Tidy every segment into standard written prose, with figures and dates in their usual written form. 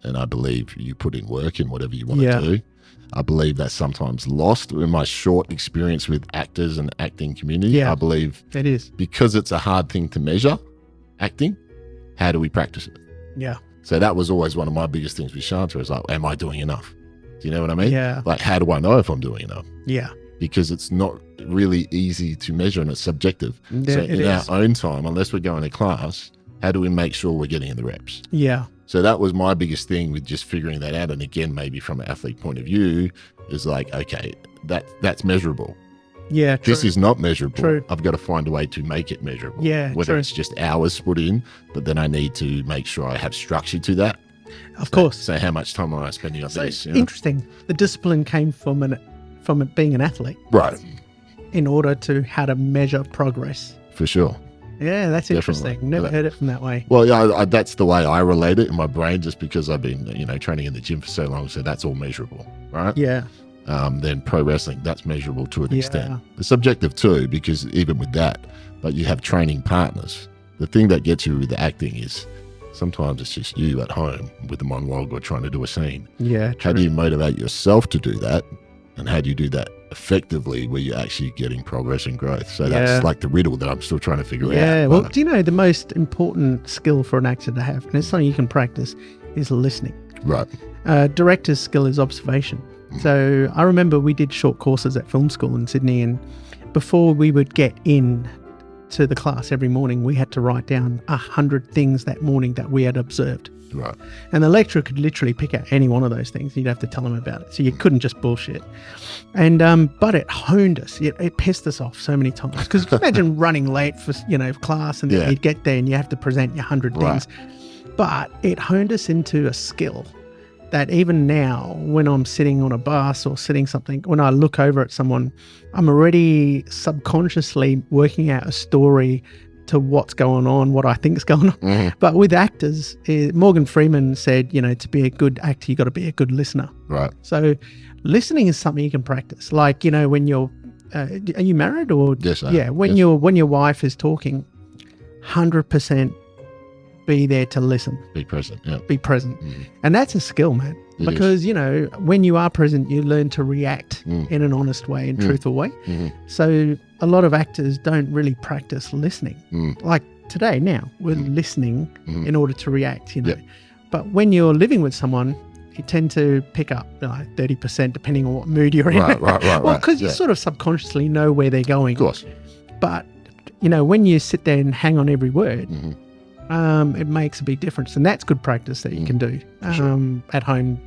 and I believe you put in work in whatever you want to do. I believe that's sometimes lost in my short experience with actors and acting community. Yeah, I believe it is. Because it's a hard thing to measure, acting, how do we practice it? Yeah. So that was always one of my biggest things with Shanta is like, am I doing enough? Do you know what I mean? Yeah. Like, how do I know if I'm doing enough? Yeah. Because it's not really easy to measure and it's subjective. Yeah, so it in is. our own time, unless we're going to class, how do we make sure we're getting in the reps? Yeah. So that was my biggest thing with just figuring that out. And again, maybe from an athlete point of view, is like, okay, that's measurable. Yeah, true. This is not measurable. True. I've got to find a way to make it measurable. Yeah, whether true. it's just hours put in, but then I need to make sure I have structure to that. Of course. So how much time am I spending on this? You know? Interesting. The discipline came from it being an athlete, Right. in order to how to measure progress. For sure. Yeah, that's Definitely. interesting. Never heard it from that way. Well, yeah, that's the way I relate it in my brain, just because I've been, training in the gym for so long. So that's all measurable, right? Yeah. Then pro wrestling, that's measurable to an Yeah. extent. It's subjective too, because even with that, but you have training partners. The thing that gets you with the acting is sometimes it's just you at home with a monologue or trying to do a scene. Yeah, How true. do you motivate yourself to do that? And how do you do that effectively where you're actually getting progress and growth? So Yeah. that's like the riddle that I'm still trying to figure Yeah, out. well, But- do you know the most important skill for an actor to have, and it's something you can practice, is listening. right. Director's skill is observation. So I remember we did short courses at film school in Sydney, and before we would get in to the class every morning, we had to write down 100 things that morning that we had observed. Right. And the lecturer could literally pick out any one of those things. You'd have to tell them about it. So you couldn't just bullshit. And but it honed us. It pissed us off so many times. Because imagine running late for class, and then Yeah. you'd get there and you have to present your 100 Right. things. But it honed us into a skill that even now, when I'm sitting on a bus or sitting something, when I look over at someone, I'm already subconsciously working out a story to what's going on, what I think is going on. Mhm. But with actors, Morgan Freeman said, to be a good actor, you got to be a good listener. Right. So listening is something you can practice. Like, when you're, are you married or? Yes, I am. Yeah. When Yes. when your wife is talking, 100% be there to listen, Be present. Yeah. be present. Mhm. And that's a skill, man. It Because, when you are present, you learn to react Mm. in an honest way and truthful way. Mhm. So a lot of actors don't really practice listening. Mm. Like today, now, we're listening Mhm. in order to react, Yeah. But when you're living with someone, you tend to pick up 30%, depending on what mood you're in. Right. Well, Right. because you Yeah. sort of subconsciously know where they're going. Of course. But, when you sit there and hang on every word, Mhm. it makes a big difference. And that's good practice that you can do sure. at home.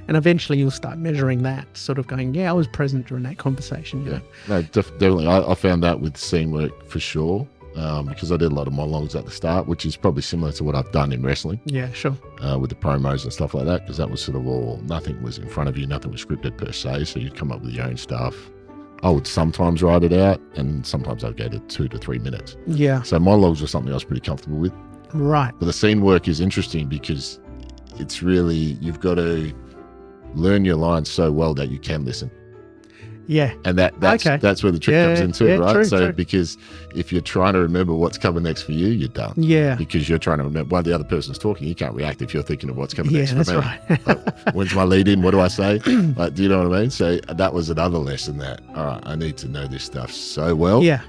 And eventually you'll start measuring that, sort of going, I was present during that conversation. Yeah. No, definitely. I found that with scene work for sure, because I did a lot of monologues at the start, which is probably similar to what I've done in wrestling Yeah, sure. with the promos and stuff like that, because that was sort of all, nothing was in front of you, nothing was scripted per se, so you'd come up with your own stuff. I would sometimes write it out, and sometimes I'd go to 2 to 3 minutes. Yeah, So monologues were something I was pretty comfortable with. right. But the scene work is interesting because it's really, you've got to learn your lines so well that you can listen. Yeah, And that's where the trick Yeah, comes into, yeah, right? true, So true. because if you're trying to remember what's coming next for you, you're done. yeah. Because you're trying to remember while the other person's talking, you can't react if you're thinking of what's coming Yeah, next that's for me. right. Like, when's my lead in? What do I say? Like, do you know what I mean? So that was another lesson that, all right, I need to know this stuff so well Yeah,